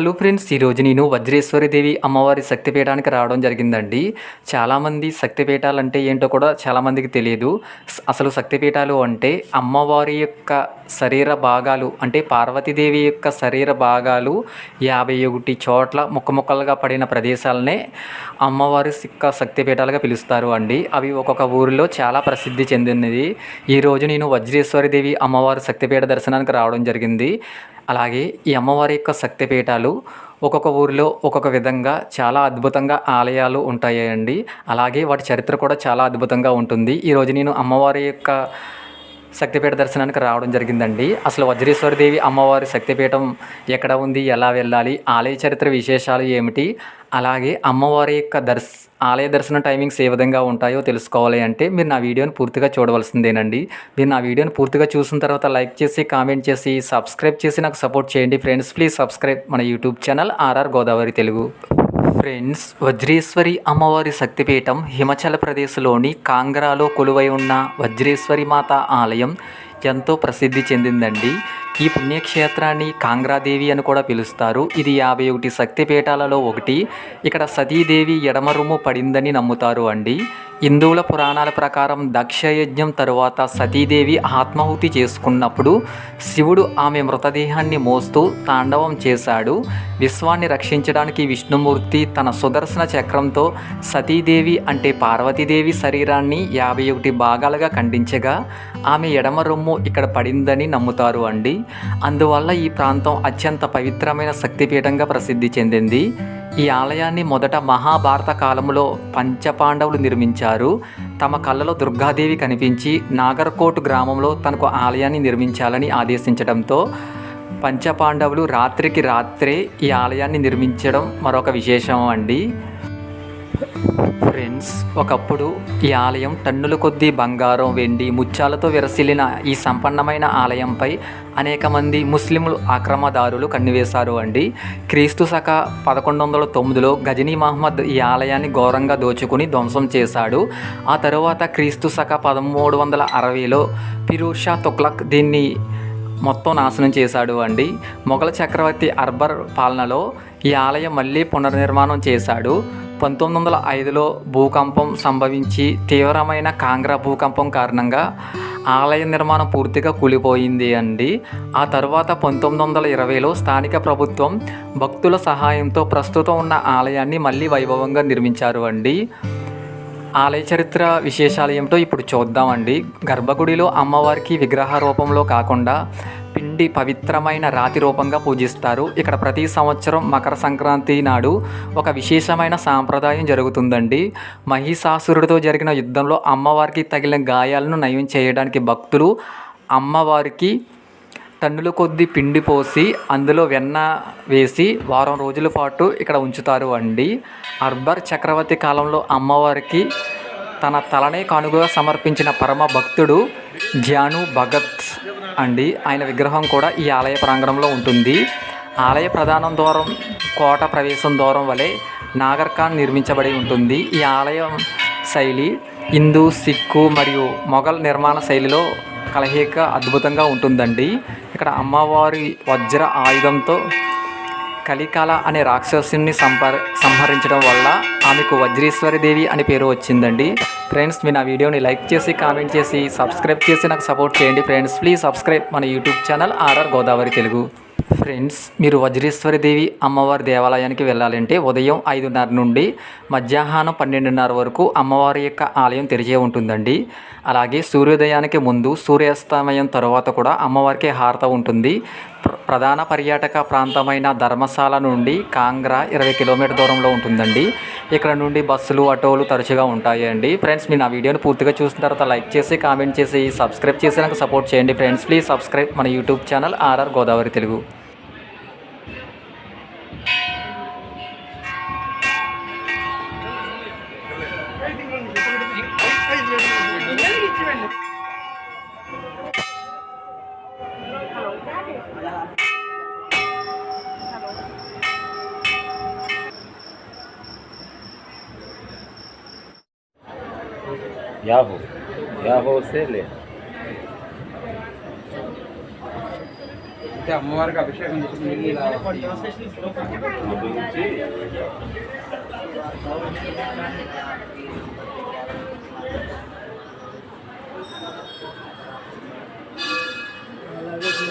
Hello friends, ఈరోజు నేను వజ్రేశ్వరి దేవి అమ్మవారి శక్తిపీఠానికి రావడం జరిగిందండి. చాలామంది శక్తిపీఠాలు అంటే ఏంటో కూడా చాలామందికి తెలియదు. అసలు శక్తిపీఠాలు అంటే అమ్మవారి యొక్క శరీర భాగాలు, అంటే పార్వతీదేవి యొక్క శరీర భాగాలు 51 చోట్ల ముక్కలుగా పడిన ప్రదేశాలనే అమ్మవారి శక్తిపీఠాలుగా పిలుస్తారు అండి. అవి ఒక్కొక్క ఊరిలో చాలా ప్రసిద్ధి చెందినది. ఈరోజు నేను వజ్రేశ్వరి దేవి అమ్మవారి శక్తిపీఠ దర్శనానికి రావడం జరిగింది. అలాగే ఈ అమ్మవారి యొక్క శక్తిపీఠాలు ఒక్కొక్క ఊరిలో ఒక్కొక్క విధంగా చాలా అద్భుతంగా ఆలయాలు ఉంటాయండి. అలాగే వాటి చరిత్ర కూడా చాలా అద్భుతంగా ఉంటుంది. ఈరోజు నేను అమ్మవారి యొక్క శక్తిపీఠ దర్శనానికి రావడం జరిగిందండి. అసలు వజ్రేశ్వరి దేవి అమ్మవారి శక్తిపీఠం ఎక్కడ ఉంది, ఎలా వెళ్ళాలి, ఆలయ చరిత్ర విశేషాలు ఏమిటి, అలాగే అమ్మవారి యొక్క ఆలయ దర్శన టైమింగ్స్ ఏ విధంగా ఉంటాయో తెలుసుకోవాలి అంటే మీరు నా వీడియోని పూర్తిగా చూడవలసిందేనండి. మీరు నా వీడియోని పూర్తిగా చూసిన తర్వాత లైక్ చేసి, కామెంట్ చేసి, సబ్స్క్రైబ్ చేసి నాకు సపోర్ట్ చేయండి ఫ్రెండ్స్. ప్లీజ్ సబ్స్క్రైబ్ మన YouTube channel RR Godavari Telugu. Friends, Vajreshwari అమ్మవారి శక్తిపీఠం హిమాచల్ ప్రదేశ్లోని కాంగ్రాలో కొలువై ఉన్న వజ్రేశ్వరి మాత ఆలయం ఎంతో ప్రసిద్ధి చెందిందండి. ఈ పుణ్యక్షేత్రాన్ని కాంగ్రాదేవి అని కూడా పిలుస్తారు. ఇది 51 శక్తిపీఠాలలో ఒకటి. ఇక్కడ సతీదేవి ఎడమ రొమ్ము పడిందని నమ్ముతారు అండి. హిందువుల పురాణాల ప్రకారం దక్షయజ్ఞం తరువాత సతీదేవి ఆత్మాహుతి చేసుకున్నప్పుడు శివుడు ఆమె మృతదేహాన్ని మోస్తూ తాండవం చేశాడు. విశ్వాన్ని రక్షించడానికి విష్ణుమూర్తి తన సుదర్శన చక్రంతో సతీదేవి అంటే పార్వతీదేవి శరీరాన్ని 51 భాగాలుగా ఖండించగా ఆమె ఎడమ రొమ్ము ఇక్కడ పడిందని నమ్ముతారు అండి. అందువల్ల ఈ ప్రాంతం అత్యంత పవిత్రమైన శక్తిపీఠంగా ప్రసిద్ధి చెందింది. ఈ ఆలయాన్ని మొదట మహాభారత కాలంలో పంచపాండవులు నిర్మించారు. తమ కళ్ళలో దుర్గాదేవి కనిపించి నాగర్కోట్ గ్రామంలో తనకు ఆలయాన్ని నిర్మించాలని ఆదేశించడంతో పంచపాండవులు రాత్రికి రాత్రే ఈ ఆలయాన్ని నిర్మించడం మరొక విశేషం అండి. ఫ్రెండ్స్, ఒకప్పుడు ఈ ఆలయం టన్నుల కొద్దీ బంగారం, వెండి, ముత్యాలతో విరసిల్లిన ఈ సంపన్నమైన ఆలయంపై అనేక మంది ముస్లింలు ఆక్రమణదారులు కన్నువేశారు అండి. క్రీస్తు శక 1109లో గజనీ మహమ్మద్ ఈ ఆలయాన్ని ఘోరంగా దోచుకుని ధ్వంసం చేశాడు. ఆ తరువాత క్రీస్తు శక 1360లో ఫిరోజ్ షా తుగ్లక్ దీన్ని మొత్తం నాశనం చేశాడు అండి. మొఘల్ చక్రవర్తి అక్బర్ పాలనలో ఈ ఆలయం మళ్ళీ పునర్నిర్మాణం చేశాడు. 1905లో భూకంపం సంభవించి తీవ్రమైన కాంగ్రా భూకంపం కారణంగా ఆలయ నిర్మాణం పూర్తిగా కూలిపోయింది అండి. ఆ తర్వాత 1920లో స్థానిక ప్రభుత్వం భక్తుల సహాయంతో ప్రస్తుతం ఉన్న ఆలయాన్ని మళ్ళీ వైభవంగా నిర్మించారు అండి. ఆలయ చరిత్ర విశేషాలు ఏమిటో ఇప్పుడు చూద్దామండి. గర్భగుడిలో అమ్మవారికి విగ్రహ రూపంలో కాకుండా పిండి పవిత్రమైన రాతి రూపంగా పూజిస్తారు. ఇక్కడ ప్రతి సంవత్సరం మకర సంక్రాంతి నాడు ఒక విశేషమైన సాంప్రదాయం జరుగుతుందండి. మహిషాసురుడితో జరిగిన యుద్ధంలో అమ్మవారికి తగిలిన గాయాలను నయం చేయడానికి భక్తులు అమ్మవారికి టన్నుల కొద్ది పిండి పోసి అందులో వెన్న వేసి వారం రోజుల పాటు ఇక్కడ ఉంచుతారు అండి. అక్బర్ చక్రవర్తి కాలంలో అమ్మవారికి తన తలనే కానుకగా సమర్పించిన పరమ భక్తుడు జాను భగత్ అండి. ఆయన విగ్రహం కూడా ఈ ఆలయ ప్రాంగణంలో ఉంటుంది. ఆలయ ప్రధాన ద్వారం కోట ప్రవేశం ద్వారం వలె నాగర్ఖాన్ నిర్మించబడి ఉంటుంది. ఈ ఆలయం శైలి హిందూ, సిక్కు మరియు మొఘల్ నిర్మాణ శైలిలో కలయిక అద్భుతంగా ఉంటుందండి. ఇక్కడ అమ్మవారి వజ్ర ఆయుధంతో కలికాల అనే రాక్షసుని సంహరించడం వల్ల ఆమెకు వజ్రేశ్వరి దేవి అని పేరు వచ్చిందండి. ఫ్రెండ్స్, మీరు నా వీడియోని లైక్ చేసి, కామెంట్ చేసి, సబ్స్క్రైబ్ చేసి నాకు సపోర్ట్ చేయండి ఫ్రెండ్స్. ప్లీజ్ సబ్స్క్రైబ్ మన YouTube channel RR Godavari Telugu. Friends, మీరు వజ్రేశ్వరి దేవి అమ్మవారి దేవాలయానికి వెళ్ళాలంటే ఉదయం 5:30 నుండి మధ్యాహ్నం 12:30 వరకు అమ్మవారి యొక్క ఆలయం తెరిచే ఉంటుందండి. అలాగే సూర్యోదయానికి ముందు, సూర్యాస్తమయం తర్వాత కూడా అమ్మవారికి హారత ఉంటుంది. ప్రధాన పర్యాటక ప్రాంతమైన ధర్మశాల నుండి కాంగ్రా 20 కిలోమీటర్ దూరంలో ఉంటుందండి. ఇక్కడ నుండి బస్సులు, ఆటోలు తరచుగా ఉంటాయండి. ఫ్రెండ్స్, మీరు నా వీడియోని పూర్తిగా చూసిన తర్వాత లైక్ చేసి, కామెంట్ చేసి, సబ్స్క్రైబ్ చేసి నాకు సపోర్ట్ చేయండి ఫ్రెండ్స్. ప్లీజ్ సబ్స్క్రైబ్ మన YouTube channel RR Godavari Telugu. Yahoo से ले అయితే అమ్మవారికి అభిషేకం చేసి నీళ్ళు ఇలా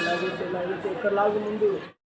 అలాగే ఇక్కడ లాగు ముందు